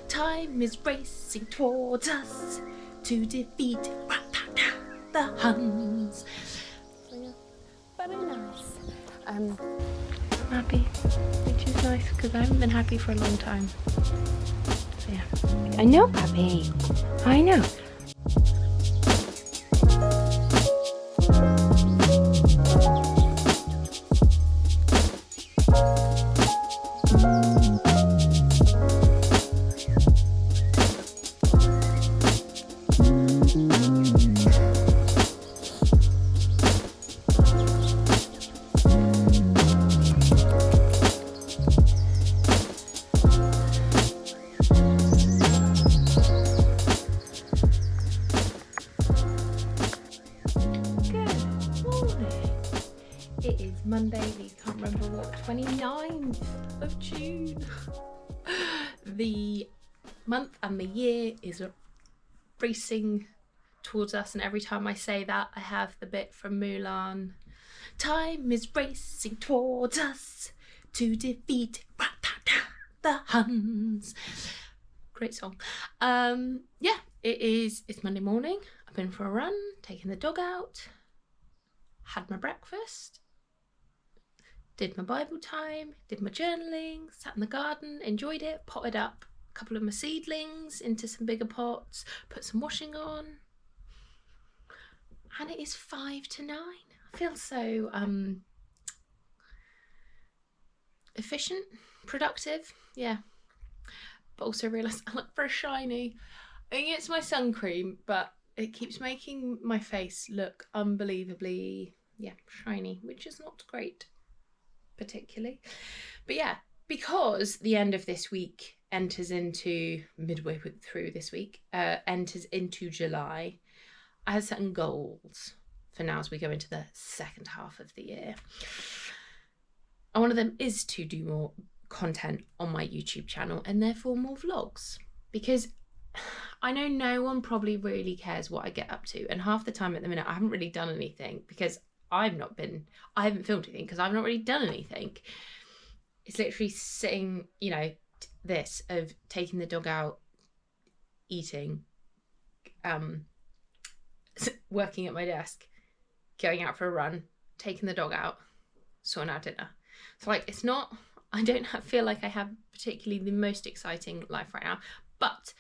Time is racing towards us to defeat the Huns. Very nice. I'm happy, which is nice because I haven't been happy for a long time. So yeah. I know, puppy. I know. It is Monday, we can't remember what, 29th of June. The month and the year is racing towards us, and every time I say that, I have the bit from Mulan. Time is racing towards us to defeat the Huns. Great song. Yeah, it's Monday morning. I've been for a run, taken the dog out, had my breakfast, did my Bible time, did my journaling, sat in the garden, enjoyed it, potted up a couple of my seedlings into some bigger pots, put some washing on, and it is 5 to 9. I feel so efficient, productive, yeah. But also realised I look very shiny. I think it's my sun cream, but it keeps making my face look unbelievably, shiny, which is not great. Particularly, but yeah, because the end of this week enters into midway through this week, enters into July, I have certain goals for now as we go into the second half of the year. And one of them is to do more content on my YouTube channel and therefore more vlogs, because I know no one probably really cares what I get up to, and half the time at the minute I haven't really done anything because I haven't filmed anything because I've not really done anything. It's literally sitting, this of taking the dog out, eating, working at my desk, going out for a run, taking the dog out, sorting out dinner. So I don't feel like I have particularly the most exciting life right now, but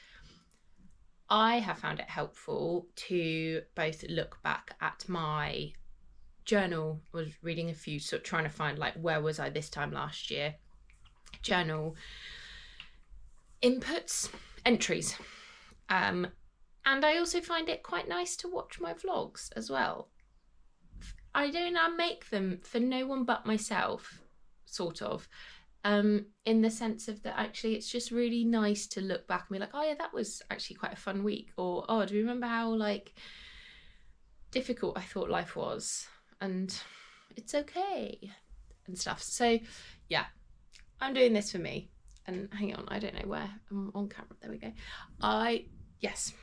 I have found it helpful to both look back at my journal. Was reading a few, sort of trying to find where was I this time last year, journal inputs, entries, and I also find it quite nice to watch my vlogs as well. I make them for no one but myself, sort of, in the sense of that actually it's just really nice to look back and be like, oh yeah, that was actually quite a fun week, or oh, do you remember how difficult I thought life was, and it's okay and stuff. So yeah, I'm doing this for me. And hang on, I don't know where I'm on camera. There we go. Yes,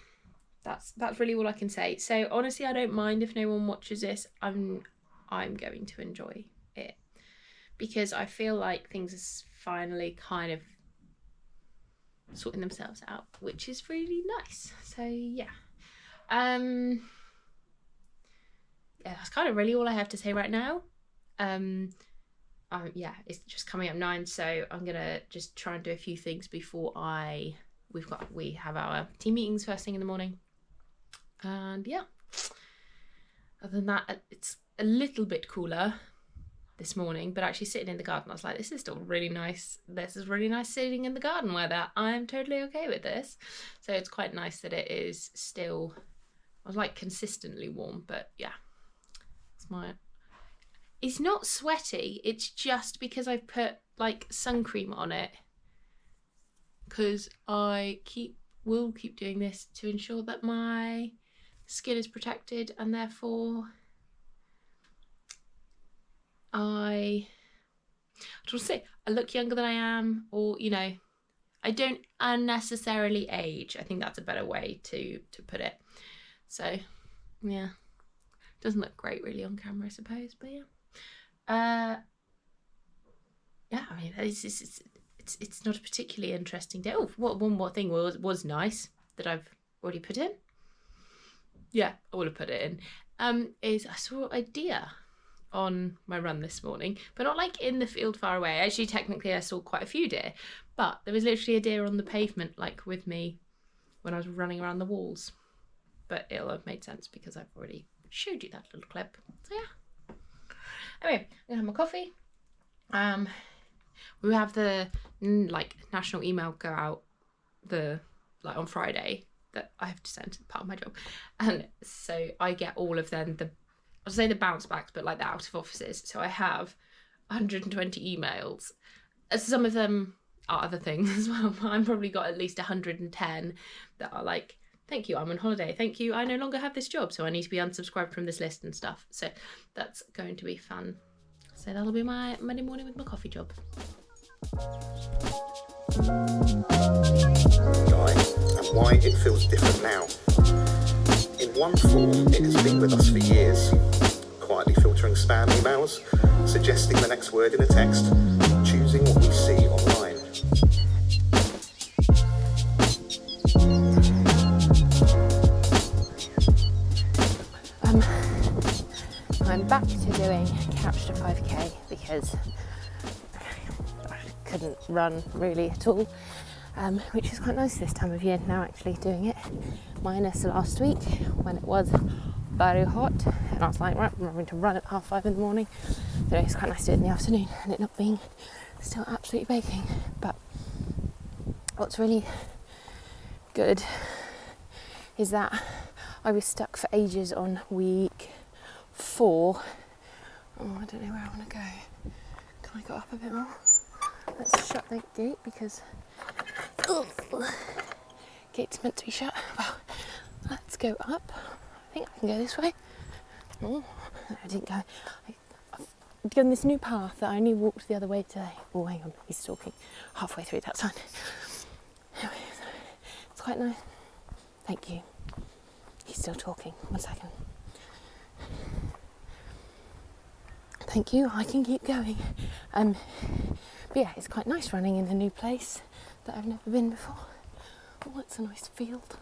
that's really all I can say. So honestly, I don't mind if no one watches this. I'm going to enjoy it because I feel like things are finally kind of sorting themselves out, which is really nice. So yeah. Yeah, that's kind of really all I have to say right now. Yeah, it's just coming up 9, so I'm gonna just try and do a few things before we have our team meetings first thing in the morning. And yeah, other than that, it's a little bit cooler this morning, but actually sitting in the garden, I was like, this is still really nice. This is really nice sitting in the garden weather. I'm totally okay with this. So it's quite nice that it is still, I was consistently warm, but yeah. It's not sweaty, it's just because I've put sun cream on it, because I will keep doing this to ensure that my skin is protected, and therefore I look younger than I am, or I don't unnecessarily age. I think that's a better way to put it. So yeah, doesn't look great really on camera, I suppose, but yeah. Yeah, I mean, it's it's not a particularly interesting day. Oh, one more thing was nice that I've already put in. Yeah, I would have put it in. Is I saw a deer on my run this morning, but not like in the field far away. Actually, technically I saw quite a few deer, but there was literally a deer on the pavement, like with me when I was running around the walls. But it'll have made sense because I've already showed you that little clip. So yeah. Anyway, I'm gonna have my coffee. We have the like national email go out on Friday that I have to send, part of my job, and so I get all of them. I'll say the bounce backs, but like the out of offices. So I have 120 emails. Some of them are other things as well. I've probably got at least 110 that are like, thank you, I'm on holiday. Thank you, I no longer have this job, so I need to be unsubscribed from this list and stuff. So that's going to be fun. So that'll be my Monday morning with my coffee job. Guy, and why it feels different now. In one form, it has been with us for years, quietly filtering spam emails, suggesting the next word in a text, choosing what we see online. I'm back to doing Couch to 5k because I couldn't run really at all, which is quite nice this time of year now, actually doing it, minus last week when it was very hot and I was like, right, I'm having to run at 5:30 in the morning. So it's quite nice to do it in the afternoon and it not being still absolutely baking. But what's really good is that I was stuck for ages on week 4. Oh, I don't know where I want to go. Can I go up a bit more? Let's shut the gate because gate's meant to be shut. Well, let's go up. I think I can go this way. Oh, I didn't go. I've done this new path that I only walked the other way today. Oh, hang on, he's talking halfway through that sign. Anyway, it's quite nice. Thank you. He's still talking. 1 second. Thank you, I can keep going. But yeah, it's quite nice running in a new place that I've never been before. Oh, it's a nice field.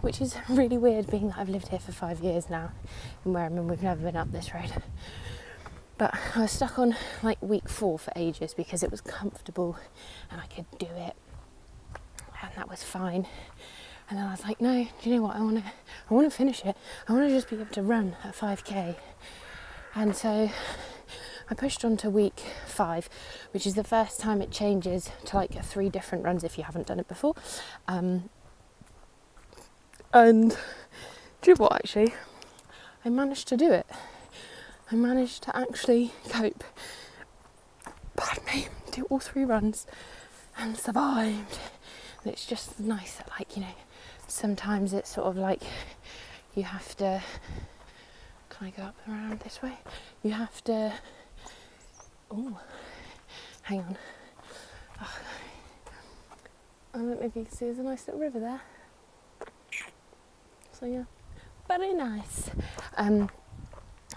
Which is really weird, being that I've lived here for 5 years now in Wareham and we've never been up this road. But I was stuck on like week 4 for ages because it was comfortable and I could do it and that was fine. And then I was like, no, do you know what, I want to finish it. I want to just be able to run at 5k. And so I pushed on to week 5, which is the first time it changes to like 3 different runs if you haven't done it before. And do you know what, actually? I managed to do it. I managed to actually cope. Pardon me, do all 3 runs and survived. And it's just nice that, like, you know, sometimes it's sort of like you have to... Can I go up around this way? You have to... Oh, hang on. Oh. I don't know if you can see, there's a nice little river there. So yeah, very nice.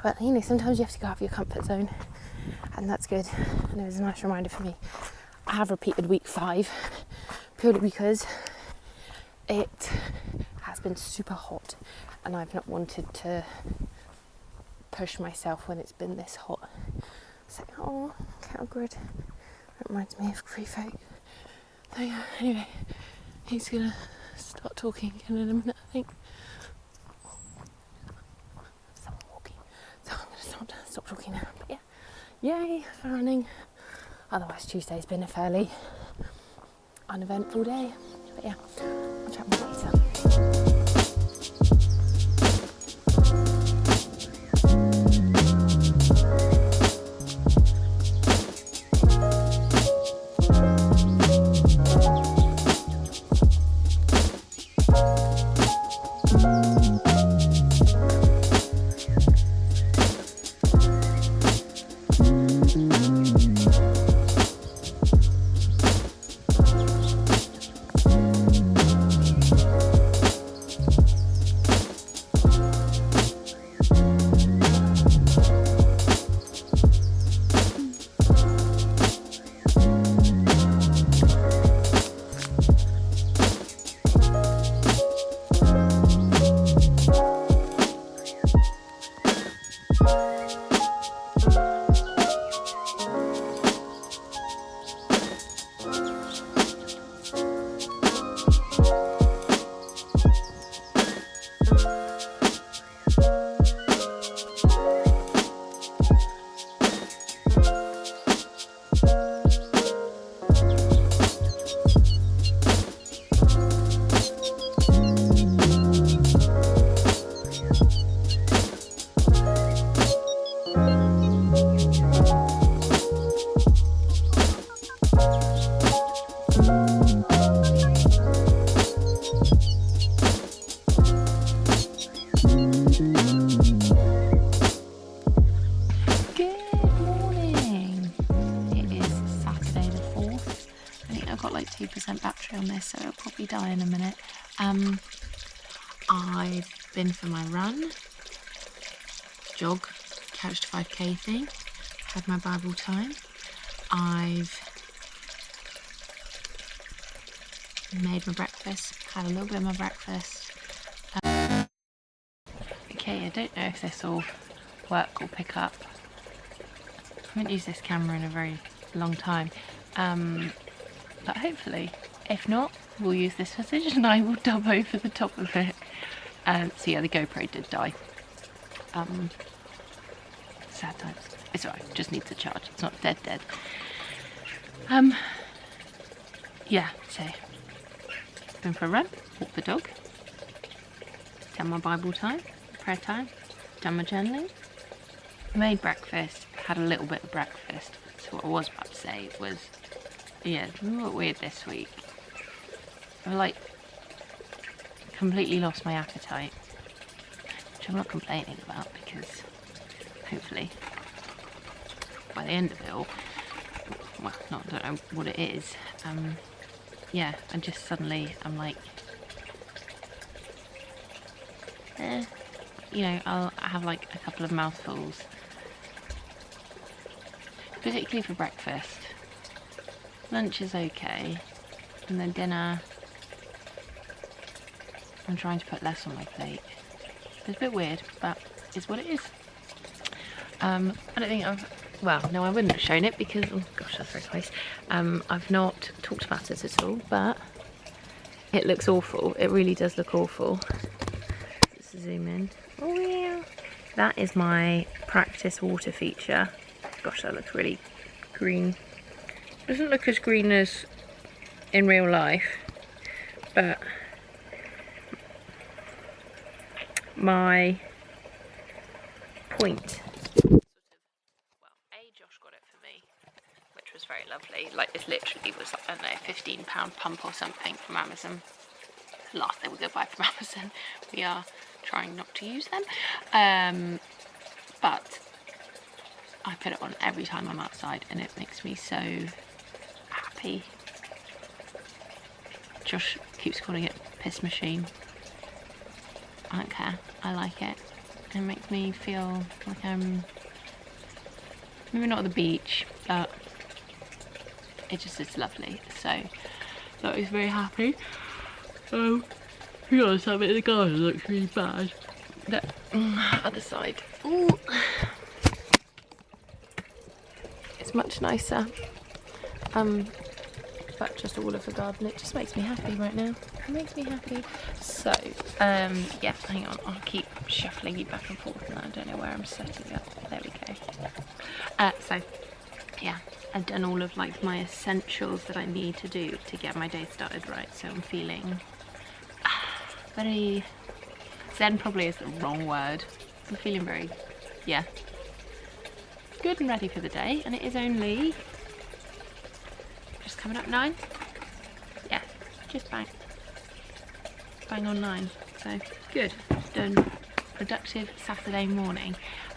But you know, sometimes you have to go out of your comfort zone, and that's good. And it was a nice reminder for me. I have repeated week 5 purely because it has been super hot, and I've not wanted to push myself when it's been this hot. It's like, oh, how good. That reminds me of free folk. So yeah, anyway, he's gonna start talking again in a minute, I think. Someone walking. So I'm gonna stop talking now. But yeah, yay for running. Otherwise Tuesday's been a fairly uneventful day. But yeah, I'll chat more later. 50% battery on this, so it'll probably die in a minute. I've been for my run, jog, couch to 5k thing, had my Bible time. I've made my breakfast, had a little bit of my breakfast. Okay, I don't know if this will work or pick up. I haven't used this camera in a very long time, but hopefully. If not, we'll use this footage and I will dub over the top of it. So yeah, the GoPro did die. Sad times. It's alright, just needs a charge. It's not dead. Yeah, so been for a run, walk the dog, done my Bible time, prayer time, done my journaling, made breakfast, had a little bit of breakfast. So what I was about to say was, yeah, it's a little weird this week. I've like completely lost my appetite, which I'm not complaining about because hopefully by the end of it all, well, I don't know what it is, yeah, and just suddenly I'm like, you know, I'll have like a couple of mouthfuls, particularly for breakfast. Lunch is okay, and then dinner, I'm trying to put less on my plate. It's a bit weird, but it's what it is. I don't think well, no, I wouldn't have shown it because, oh gosh, that's very close. I've not talked about it at all, but it looks awful. It really does look awful. Let's zoom in. Oh yeah. That is my practice water feature. Gosh, that looks really green. Doesn't look as green as in real life, but my point, Josh got it for me, which was very lovely. Like, this literally was, I don't know, £15 pump or something from Amazon. The last thing we're going to buy from Amazon. We are trying not to use them, but I put it on every time I'm outside and it makes me so happy. Josh keeps calling it piss machine. I don't care, I like it. It makes me feel like I'm maybe not at the beach, but it's lovely. So that was very happy. To be honest, I mean, the garden looks really bad. The other side, ooh, it's much nicer. But just all of the garden, it just makes me happy right now. It makes me happy. So, yeah, hang on, I'll keep shuffling you back and forth and I don't know where I'm setting up. There we go. So, yeah, I've done all of like my essentials that I need to do to get my day started right. So I'm feeling very zen, probably is the wrong word. I'm feeling very, yeah, good and ready for the day. And it is only just coming up 9. Yeah, just bang on 9. So good, done. Productive Saturday morning.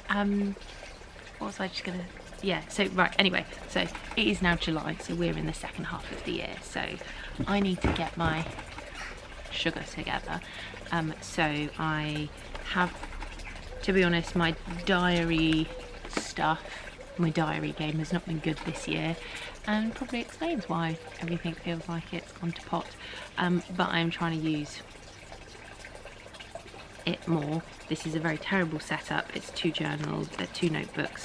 What was I just gonna, yeah, so right, anyway, so it is now July, so we're in the second half of the year, so I need to get my sugar together. So I have, to be honest, my diary stuff, my diary game has not been good this year, and probably explains why everything feels like it's gone to pot. But I'm trying to use it more. This is a very terrible setup. It's 2 journals, 2 notebooks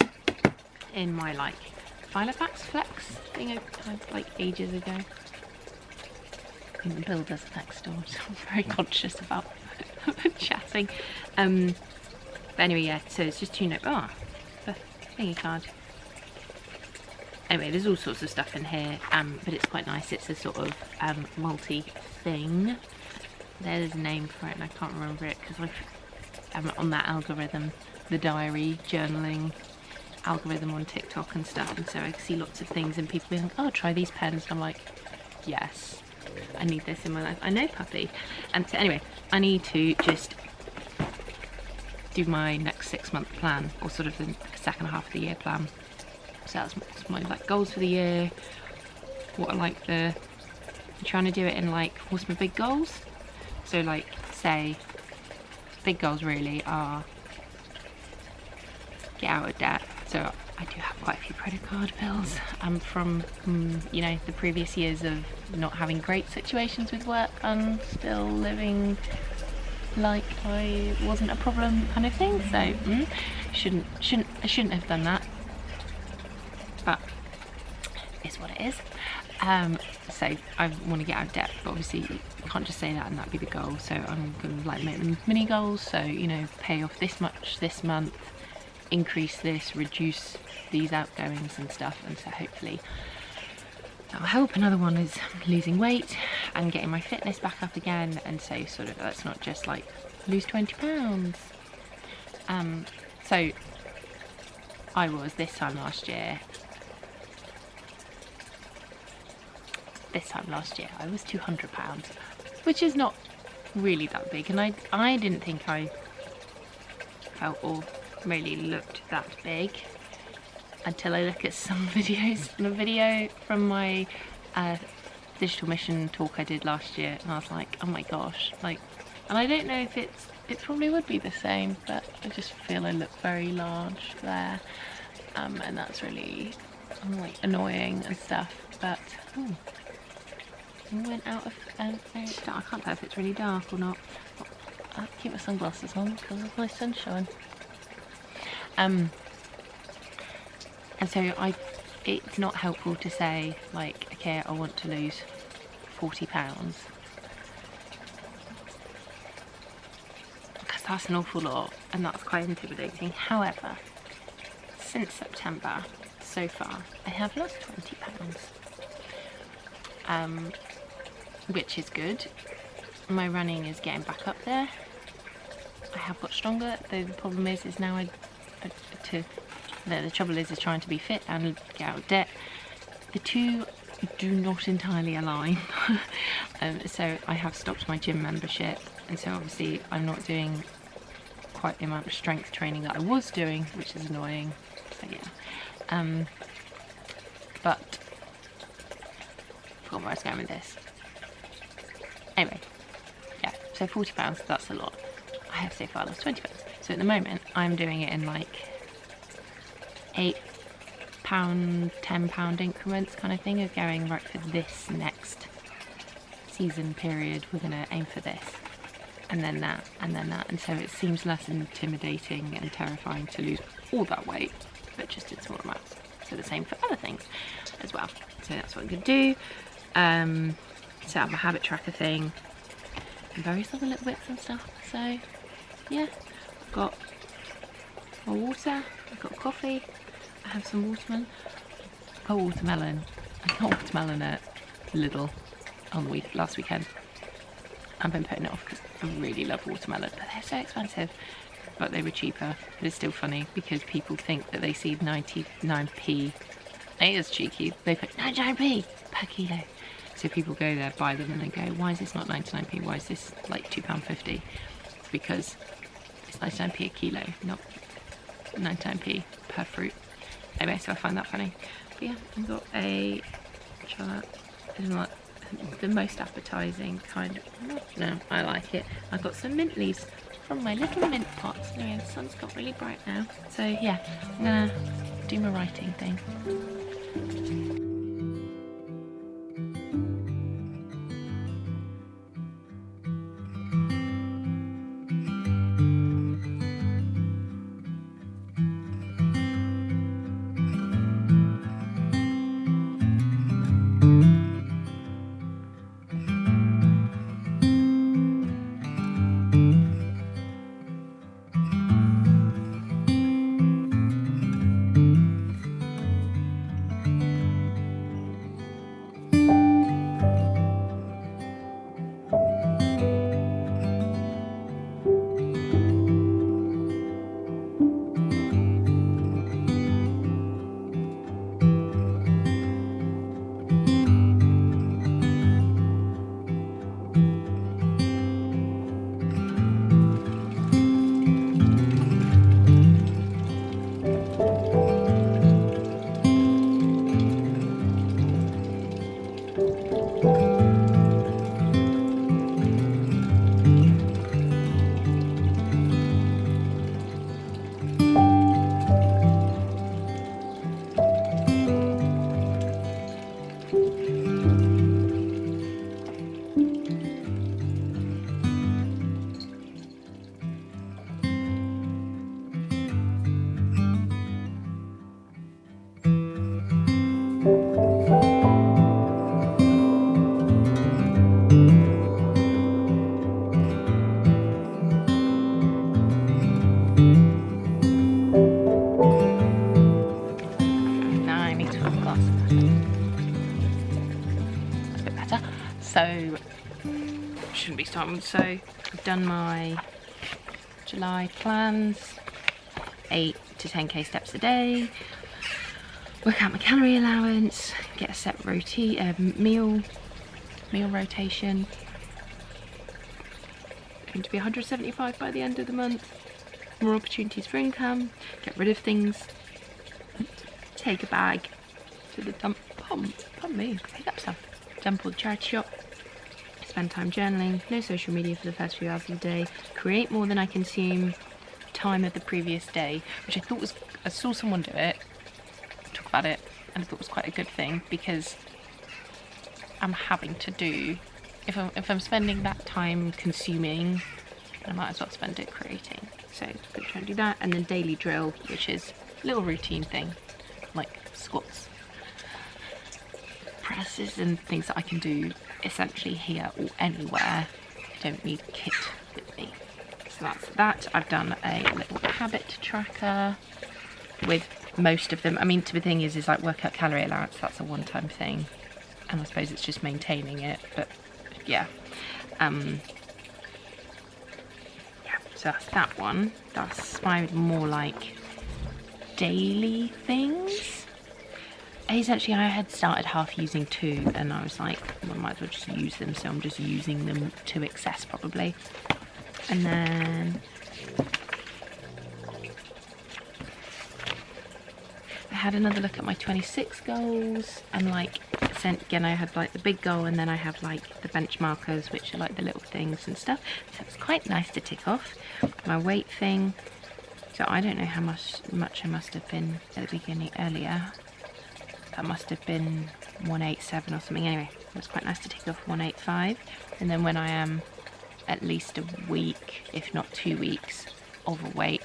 in my like Filofax Flex thing I had like ages ago. I think the builder's next door, so I'm very conscious about chatting. But anyway, yeah, so it's just 2 notebooks. The thingy card. Anyway, there's all sorts of stuff in here, but it's quite nice. It's a sort of multi-thing. There's a name for it and I can't remember it because I'm on that algorithm, the diary journaling algorithm on TikTok and stuff, and so I see lots of things and people being like, oh, try these pens. I'm like, yes, I need this in my life. I know, puppy. And so anyway, I need to just do my next 6-month plan, or sort of the second half of the year plan. So that's my like goals for the year, what are like the trying to do it in like, what's my big goals? So like, say, big goals really are get out of debt. So I do have quite a few credit card bills from you know, the previous years of not having great situations with work and still living like I wasn't a problem kind of thing. So I shouldn't have done that, but it's what it is. So I want to get out of debt, but obviously you can't just say that and that'd be the goal. So I'm going to like make them mini goals. So, you know, pay off this much this month, increase this, reduce these outgoings and stuff. And so hopefully that'll help. Another one is losing weight and getting my fitness back up again. And so sort of, that's not just like lose 20 pounds. So I was this time last year I was 200 pounds, which is not really that big, and I didn't think I felt or really looked that big until I look at some videos. And a video from my digital mission talk I did last year, and I was like, oh my gosh, like, and I don't know if it probably would be the same, but I just feel I look very large there, and that's really like annoying and stuff. But I went out of I can't tell if it's really dark or not. I'll keep my sunglasses on because of my sunshine. And so it's not helpful to say like, okay, I want to lose 40 pounds, because that's an awful lot and that's quite intimidating. However, since September so far I have lost 20 pounds, which is good. My running is getting back up there. I have got stronger. The problem is now the trouble is trying to be fit and get out of debt. The two do not entirely align. So I have stopped my gym membership, and so obviously I'm not doing quite the amount of strength training that I was doing, which is annoying. So yeah. But I forgot where I was going with this. Anyway, yeah, so 40 pounds, that's a lot. I have so far lost 20 pounds. So at the moment, I'm doing it in like £8, £10 increments kind of thing, of going, right, for this next season period, we're going to aim for this, and then that, and then that. And so it seems less intimidating and terrifying to lose all that weight, but just in small amounts. So the same for other things as well. So that's what I'm going to do. Set up a habit tracker thing and various other little bits and stuff. So yeah, I've got my water, I've got coffee, I have some watermelon. I got watermelon at Lidl on last weekend. I've been putting it off because I really love watermelon, but they're so expensive. But they were cheaper. But it's still funny because people think that they see 99p. It is cheeky. They put 99p per kilo. So people go there, buy them, and they go, why is this not 99p? Why is this like £2.50? It's because it's 99p a kilo, not 99p per fruit. Anyway, so I find that funny. But yeah, I've got a chocolate. It's not the most appetising kind of. No, I like it. I've got some mint leaves from my little mint pots. Anyway, the sun's got really bright now. So yeah, I'm gonna do my writing thing. Now I need to have a glass. That's a bit better. So, shouldn't be starting. So, I've done my July plans. 8 to 10k steps a day. Work out my calorie allowance. Get a set meal rotation. Going to be 175 by the end of the month. More opportunities for income. Get rid of things. Take a bag to the dump. Pump me. Pick up stuff. Dump or the charity shop. Spend time journaling. No social media for the first few hours of the day. Create more than I consume. Time of the previous day, which I thought was, I saw someone do it, talk about it, and I thought was quite a good thing, because I'm having to do, if I'm spending that time consuming, I might as well spend it creating. So I'm going to try and do that. And then daily drill, which is a little routine thing, like squats, presses, and things that I can do essentially here or anywhere. I don't need kit with me. So that's that. I've done a little habit tracker with most of them. I mean, the thing is like workout calorie allowance, that's a one-time thing. And I suppose it's just maintaining it, but yeah. So that's that one. That's my more like daily things. Essentially, I had started half using 2, and I was like, well, I might as well just use them, so I'm just using them to excess probably. And then I had another look at my 26 goals, and like again I had like the big goal, and then I have like the bench markers, which are like the little things and stuff, so it's quite nice to tick off. My weight thing, so I don't know how much I must have been at the beginning earlier. That must have been 187 or something. Anyway, it was quite nice to tick off 185, and then when I am at least a week, if not 2 weeks, overweight,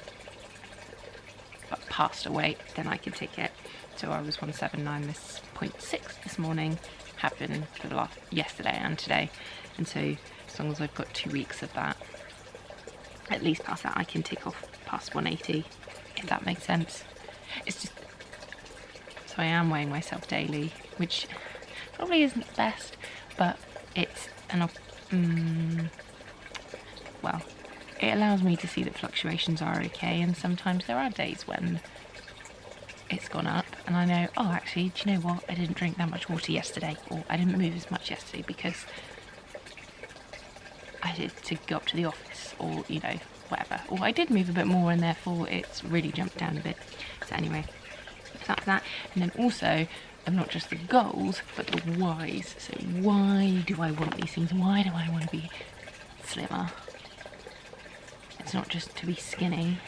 but past a weight, then I can tick it. So I was 179.6 this morning, have been for the yesterday and today, and so as long as I've got 2 weeks of that, at least past that, I can tick off past 180, if that makes sense. It's just, so I am weighing myself daily, which probably isn't the best, but it's well, it allows me to see that fluctuations are okay, and sometimes there are days when it's gone up and I know, oh actually, do you know what, I didn't drink that much water yesterday, or I didn't move as much yesterday because I did to go up to the office, or you know, whatever, or I did move a bit more and therefore it's really jumped down a bit. So anyway, that's that. And then also, and not just the goals, but the whys. So why do I want these things? Why do I want to be slimmer? It's not just to be skinny.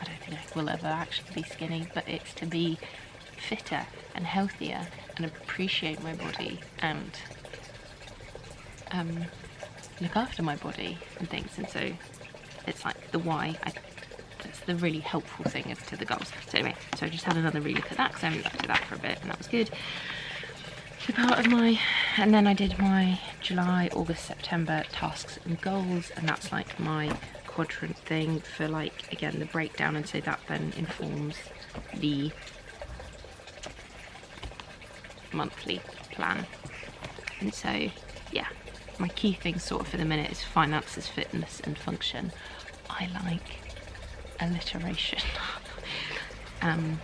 I don't think I will ever actually be skinny, but it's to be fitter and healthier and appreciate my body and look after my body and things. And so it's like the why. That's the really helpful thing as to the goals. So anyway, so I just had another relook at that because I haven't looked at that for a bit, and that was good. So part of my, and then I did my July, August, September tasks and goals, and that's like my quadrant thing for like, again, the breakdown, and so that then informs the monthly plan. And so yeah, my key things sort of for the minute is finances, fitness and function. I like alliteration. And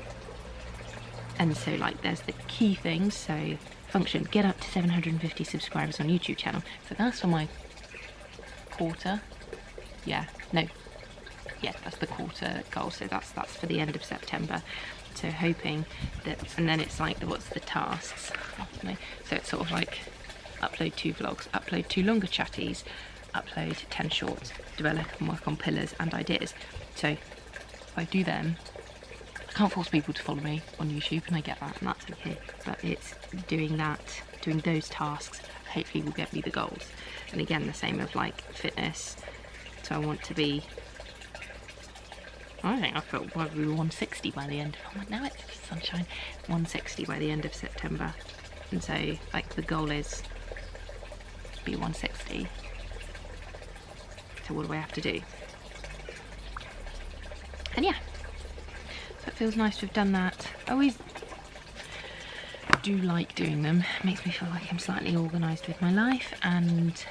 so like there's the key things, so function, get up to 750 subscribers on YouTube channel, so that's for my quarter. That's the quarter goal, so that's for the end of September. So hoping that, and then it's like what's the tasks, so it's sort of like upload 2 vlogs, upload 2 longer chatties, upload 10 shorts, develop and work on pillars and ideas. So if I do them, I can't force people to follow me on YouTube, and I get that, and that's okay, but it's doing that, doing those tasks hopefully will get me the goals. And again, the same of like fitness, so I want to be, I think I've got probably 160 by the end, oh now it's sunshine, 160 by the end of September. And so like the goal is to be 160. So what do I have to do? And yeah, so it feels nice to have done that. I always do like doing them. It makes me feel like I'm slightly organised with my life, and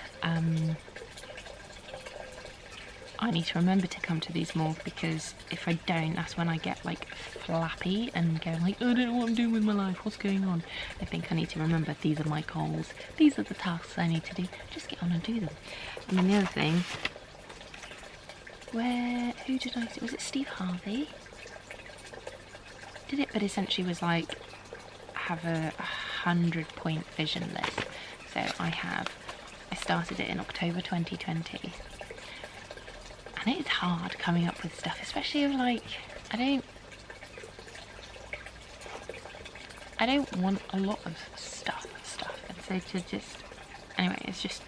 I need to remember to come to these more, because if I don't, that's when I get like flappy and go like, I don't know what I'm doing with my life, what's going on? I think I need to remember these are my goals, these are the tasks I need to do, just get on and do them. And then the other thing, who did I see? Was it Steve Harvey? Did it, but essentially was like, have a 100-point vision list. So I started it in October 2020. And it's hard coming up with stuff, especially of like, I don't want a lot of stuff, and so to just, anyway, it's just,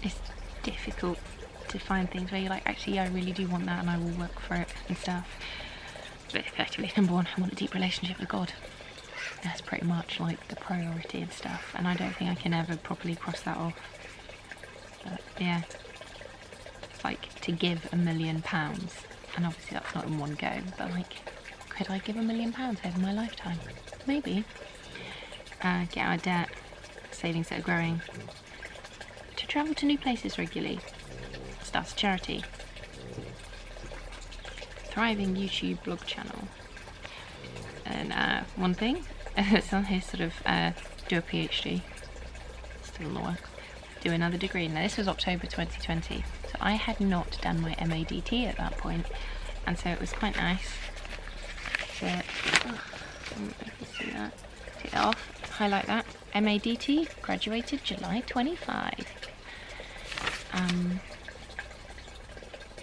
it's difficult to find things where you're like, actually, I really do want that and I will work for it and stuff. But effectively, number one, I want a deep relationship with God. That's pretty much like the priority and stuff, and I don't think I can ever properly cross that off. But yeah, it's like to give £1 million, and obviously that's not in one go, but like, could I give £1 million over my lifetime? Maybe. Get out of debt, savings that are growing, to travel to new places regularly, start a charity, thriving YouTube blog channel, and one thing, it's on here, sort of do a PhD, still in the works, do another degree. Now this was October 2020, so I had not done my MADT at that point, and so it was quite nice to, I don't know if you see that, take that off, highlight that, MADT, graduated July 25.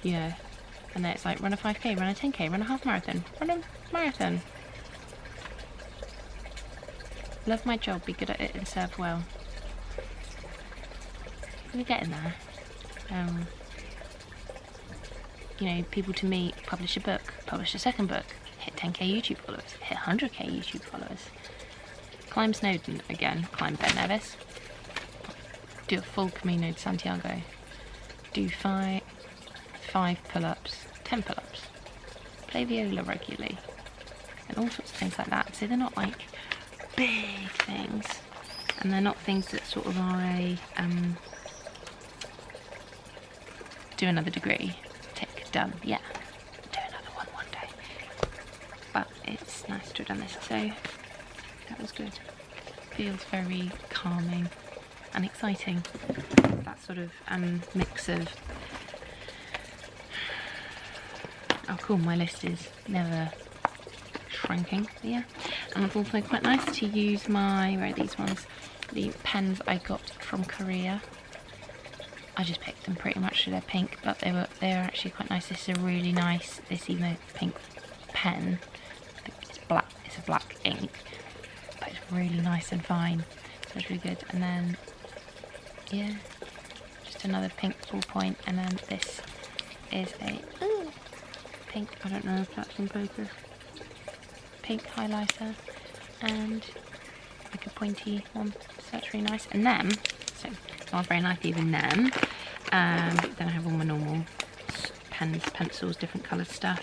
Yeah, and then it's like, run a 5k, run a 10k, run a half marathon, run a marathon. Love my job, be good at it and serve well. We're getting there. You know, people to meet, publish a book, publish a second book, hit 10k YouTube followers, hit 100k YouTube followers. Climb Snowdon again, climb Ben Nevis. Do a full Camino de Santiago. Do 5 pull-ups, 10 pull-ups. Play viola regularly. And all sorts of things like that. So they're not like big things, and they're not things that sort of are a do another degree, tick, done, yeah, do another one day, but it's nice to have done this, so that was good. Feels very calming and exciting, that sort of mix of, oh cool, my list is never shrinking, yeah. And it's also quite nice to use my, where are these ones, the pens I got from Korea. I just picked them pretty much, so they're pink, but they were actually quite nice. This is a really nice, this emo pink pen. It's black, it's a black ink, but it's really nice and fine, so it's really good. And then, yeah, just another pink ballpoint, and then this is a pink, I don't know if that's in focus, pink highlighter, and like a pointy one, so that's really nice. And then, so smells very nice even then. Then I have all my normal pens, pencils, different coloured stuff.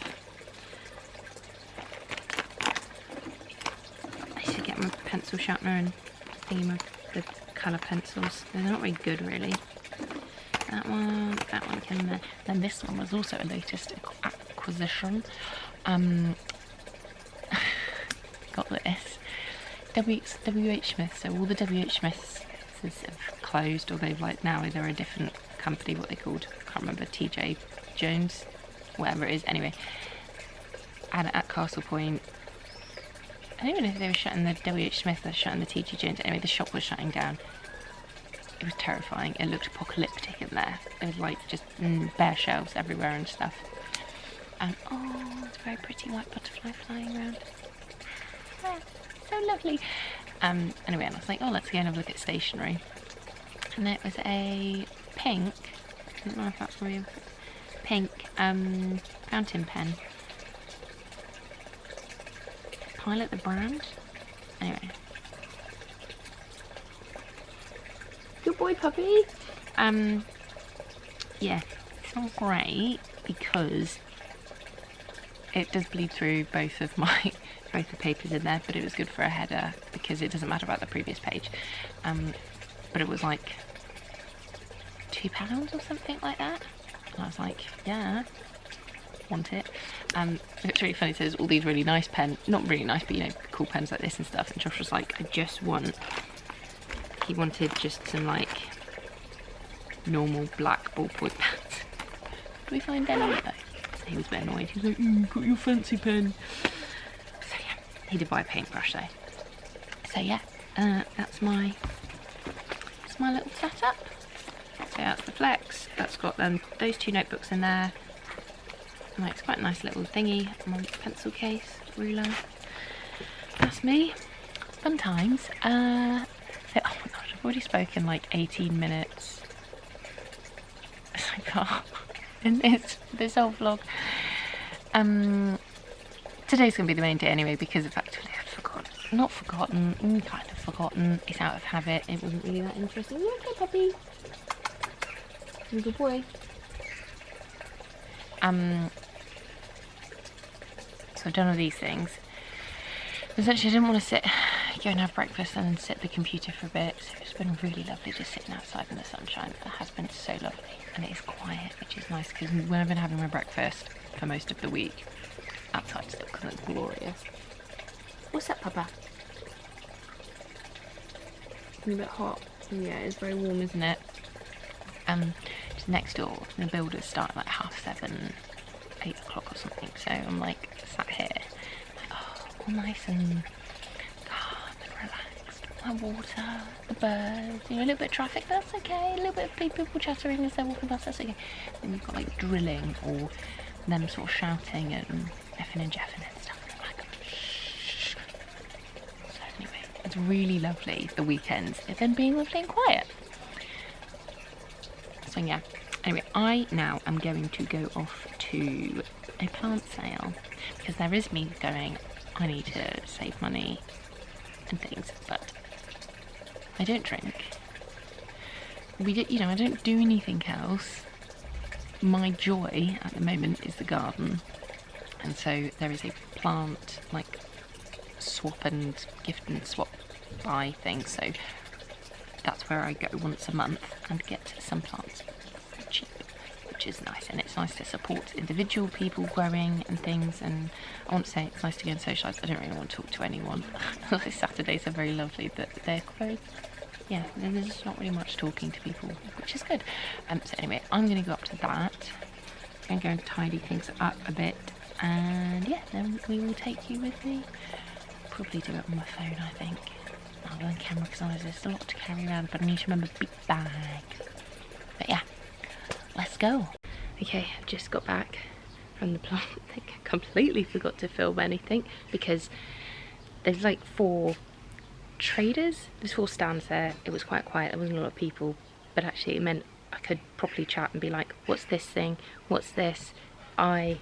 I used to get my pencil sharpener and thingy, my the colour pencils. They're not very good really. That one came there. Then this one was also a latest acquisition. Got this WH Smith, so all the WH Smiths have closed, or they've like, now they're a different company, what they called, I can't remember, TJ Jones, whatever it is. Anyway, at Castle Point, I don't even know if they were shutting the WH Smith, they're shutting the TJ Jones. Anyway, the shop was shutting down. It was terrifying. It looked apocalyptic in there. It was like just bare shelves everywhere and stuff. And oh, it's a very pretty white butterfly flying around. Oh, so lovely. Anyway, and I was like, oh, let's go and have a look at stationery. And it was a pink, I don't know if that's real, pink fountain pen. highlight the brand. Anyway. Good boy, puppy. Yeah, it's not great because it does bleed through both the papers in there, but it was good for a header because it doesn't matter about the previous page. But it was like £2 or something like that. And I was like, yeah, want it. It's really funny, so there's all these really nice pens, not really nice, but you know, cool pens like this and stuff. And Josh was like, he wanted just some like normal black ballpoint pens. Do we find any though? So he was a bit annoyed. He was like, you got your fancy pen. So yeah, he did buy a paintbrush though. So yeah, that's my little setup. So that's the Flex. That's got those 2 notebooks in there. And it's quite a nice little thingy. My pencil case, ruler. That's me. Fun times. So, oh my gosh, I've already spoken like 18 minutes so far in this whole vlog. Today's gonna be the main day anyway because effectively I'd forgotten. Kind of forgotten. It's out of habit. It wasn't really that interesting. You okay, puppy? You're a good boy. So I've done all these things. Essentially, I didn't want to go and have breakfast and then sit at the computer for a bit. So it's been really lovely just sitting outside in the sunshine. It has been so lovely, and it is quiet, which is nice because when I've been having my breakfast for most of the week, outside still because it's glorious. What's up, Papa? It's a bit hot. Yeah, it's very warm, isn't it? Just next door, the builders start at like 7:30, 8 o'clock or something. So I'm like sat here, like, oh, all nice and calm and relaxed. My water, the birds, you know, a little bit of traffic, that's okay. A little bit of people chattering as they're walking past, that's okay. Then you've got like drilling or them sort of shouting and effing and jeffing and stuff. And I'm like, shh. So anyway, it's really lovely. The weekends, it then being lovely and quiet. So yeah, anyway, I now am going to go off to a plant sale because there is me going, I need to save money and things, but I don't drink. I don't do anything else. My joy at the moment is the garden, and so there is a plant like swap and gift and swap buy thing. So that's where I go once a month and get some plants for cheap, which is nice. And it's nice to support individual people growing and things. And I want to say it's nice to go and socialise. I don't really want to talk to anyone. Saturdays are very lovely, but they're very, yeah, there's just not really much talking to people, which is good. So anyway, I'm going to go up to that. I'm going to tidy things up a bit. And yeah, then we will take you with me. Probably do it on my phone, I think. Rather than camera, because there's a lot to carry around, but I need to remember big bag. But yeah, let's go. Okay, I've just got back from the plant. I think I completely forgot to film anything because there's like 4 traders. There's 4 stands there. It was quite quiet. There wasn't a lot of people, but actually it meant I could properly chat and be like, what's this thing? What's this? I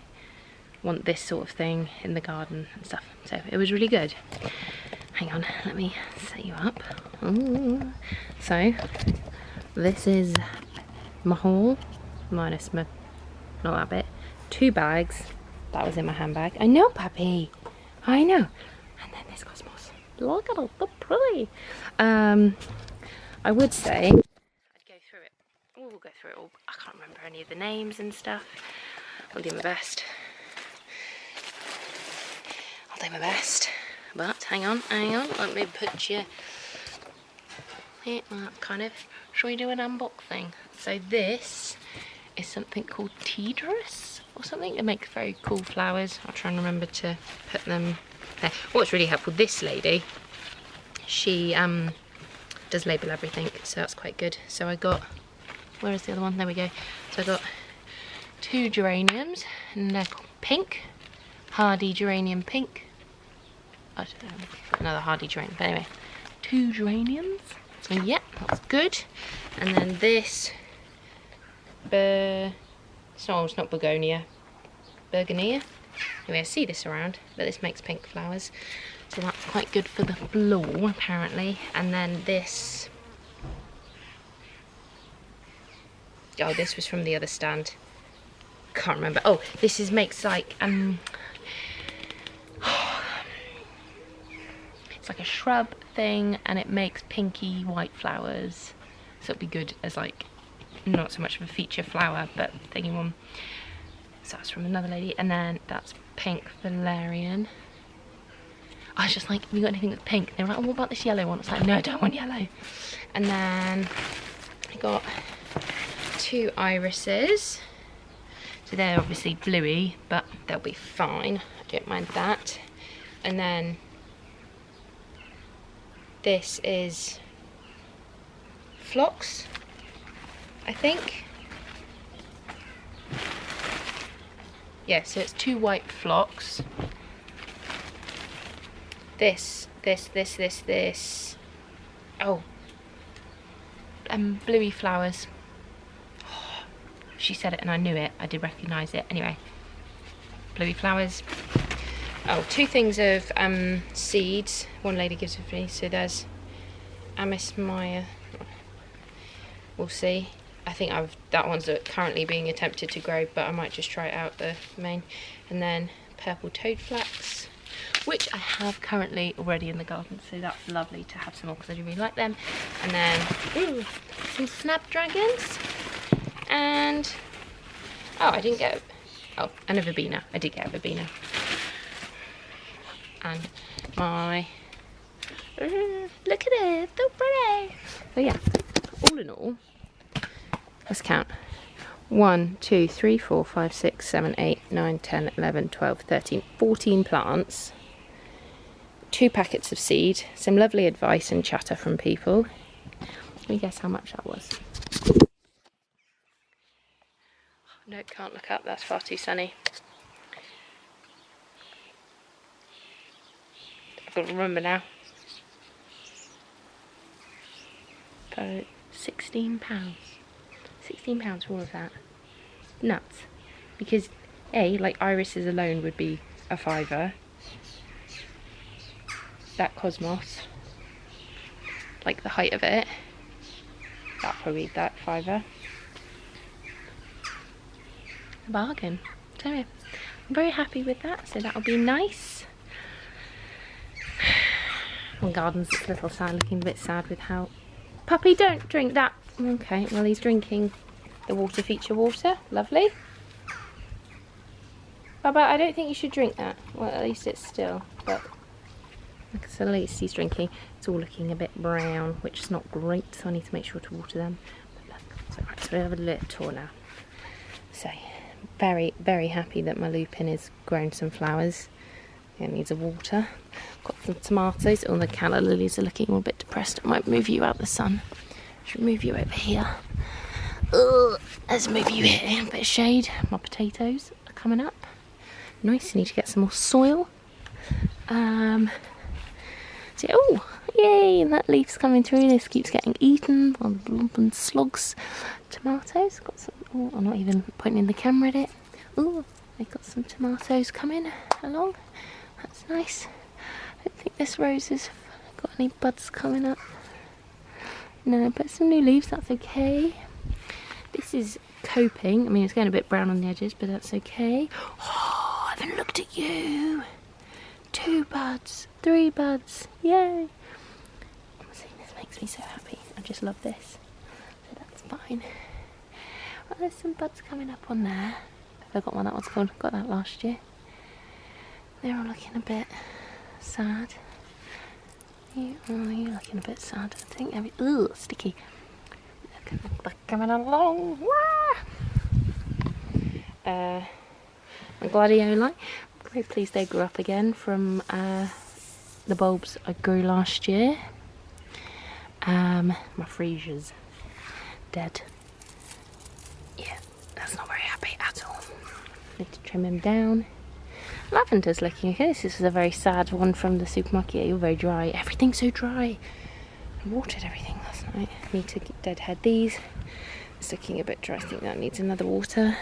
want this sort of thing in the garden and stuff. So it was really good. Hang on, let me set you up. Ooh. So, this is my haul, minus my, not that bit, 2 bags. That was in my handbag. I know, puppy. I know. And then this cosmos. Look at all the pretty. I would say I'd go through it. We'll go through it all. I can't remember any of the names and stuff. I'll do my best. But hang on, let me put you here, kind of, shall we do an unboxing? So this is something called Teedrus or something. It makes very cool flowers. I'll try and remember to put them there. What's really helpful, this lady, she does label everything, so that's quite good. So I got, where is the other one? There we go. So I got 2 geraniums, and they're called pink, hardy geranium pink. I don't know, another hardy geranium, but anyway, 2 geraniums. So yeah, that's good. And then this, it's not begonia, Anyway, I see this around, but this makes pink flowers. So that's quite good for the floor, apparently. And then this... Oh, this was from the other stand. Can't remember. Oh, this makes like... it's like a shrub thing, and it makes pinky white flowers. So it'd be good as like, not so much of a feature flower, but thingy one. So that's from another lady. And then that's pink valerian. I was just like, have you got anything with pink? They were like, oh, what about this yellow one? I was like, no, I don't want yellow. And then I got 2 irises. So they're obviously bluey, but they'll be fine. I don't mind that. And then this is phlox, I think. Yeah, so it's 2 white phlox. This. Oh. Bluey flowers. Oh, she said it and I knew it. I did recognise it. Anyway. Bluey flowers. Oh, 2 things of seeds. One lady gives it me. So there's Amice Maya. We'll see. I think that one's currently being attempted to grow, but I might just try it out the main. And then purple toad flax, which I have currently already in the garden, so that's lovely to have some more because I do really like them. And then some snapdragons, and I didn't get and a verbena. I did get a verbena, and my look at it, so pretty. So yeah, all in all, let's count. 1, 2, 3, 4, 5, 6, 7, 8, 9, 10, 11, 12, 13, 14 plants, 2 packets of seed, some lovely advice and chatter from people. Can you guess how much that was? No, can't look up, that's far too sunny. I've got to remember now. For £16. £16 for all of that. Nuts. Because like irises alone would be a £5. That cosmos, like the height of it, that probably that £5. A bargain. So yeah, I'm very happy with that, so that'll be nice. My garden's a little sad, looking a bit sad with how... Puppy, don't drink that! Okay, well he's drinking the water feature water. Lovely. Baba, I don't think you should drink that. Well, at least it's still, but... So at least he's drinking. It's all looking a bit brown, which is not great, so I need to make sure to water them. But look, so right, so we have a little tour now. So, very, very happy that my lupin has grown some flowers. It needs a water. Got some tomatoes. All the calla lilies are looking a bit depressed. I might move you out the sun. Should move you over here. Let's move you here. A bit of shade. My potatoes are coming up. Nice. I need to get some more soil. So, oh, yay! And that leaf's coming through. This keeps getting eaten by the lump and slugs. Tomatoes. Got some. Oh, I'm not even pointing the camera at it. Oh, they've got some tomatoes coming along. That's nice. I don't think this rose has got any buds coming up. No, but some new leaves, that's okay. This is coping. I mean, it's getting a bit brown on the edges, but that's okay. Oh, I haven't looked at you. 2 buds, 3 buds, yay. See, this makes me so happy. I just love this. So that's fine. Well, there's some buds coming up on there. I forgot what that one's called. Got that last year. They're all looking a bit sad. You're looking a bit sad, I think. Ooh, sticky. Look at them coming along. My gladioli. I'm very pleased they grew up again from the bulbs I grew last year. My freesias dead. Yeah, that's not very happy at all. Need to trim him down. Lavender's looking okay. This is a very sad one from the supermarket. Yeah, you're very dry. Everything's so dry. I watered everything last night. I need to deadhead these. It's looking a bit dry. I think that needs another water.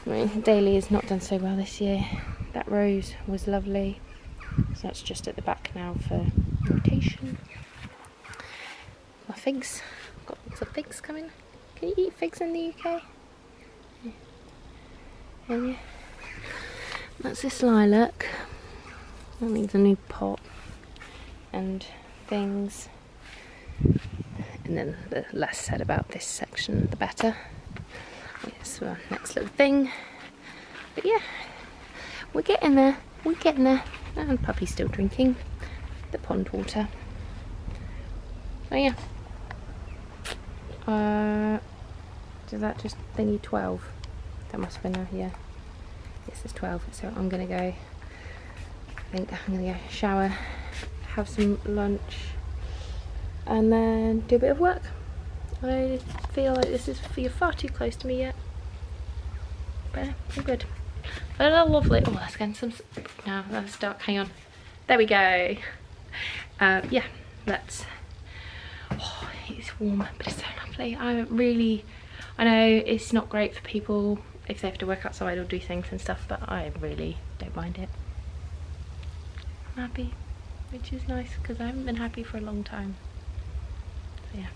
I mean, Daly has not done so well this year. That rose was lovely, so that's just at the back now for rotation. My figs, got lots of figs coming. Can you eat figs in the UK? Yeah. That's this lilac. That needs a new pot and things. And then the less said about this section, the better. It's the next little thing. But yeah, we're getting there. We're getting there. And Puppy's still drinking the pond water. Oh yeah. Does that just thingy 12? That must have been a, yeah. This is 12, so I'm gonna go. I think I'm gonna go shower, have some lunch, and then do a bit of work. I feel like this is far too close to me yet. But I'm good. But I lovely. Oh, let's get some. No, that's dark. Hang on. There we go. Yeah, let's. Oh, it's warm, but it's so lovely. I know it's not great for people if they have to work outside or do things and stuff, but I really don't mind it. I'm happy, which is nice because I haven't been happy for a long time. So yeah.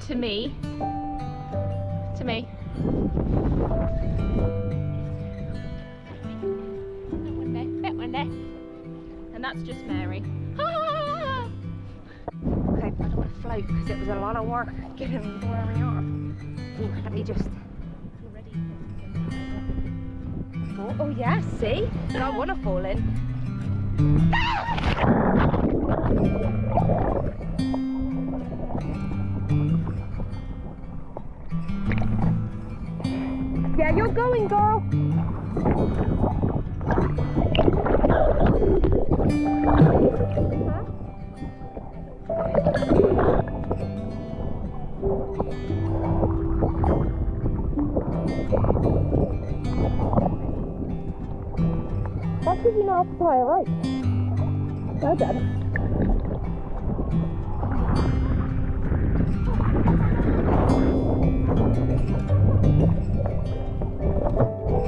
To me. That one there. And that's just Mary. Okay, I don't want to float because it was a lot of work getting where we are. Ooh, let me just Oh yeah, see? I want to fall in. Yeah, you're going, girl. That's because you know how to tie a rope. Well done.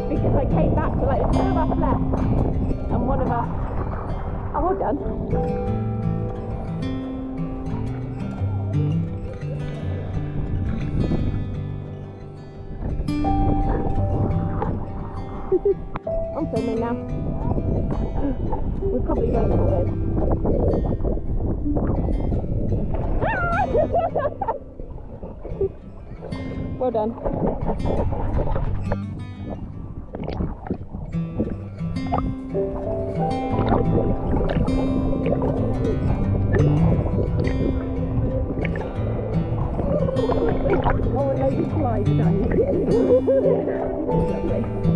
Because I came back to like there's 2 of us left and 1 of us. Oh, well done. I'm filming now. We're probably going to do it. Well done. Oh, loads of slides down here. Lovely.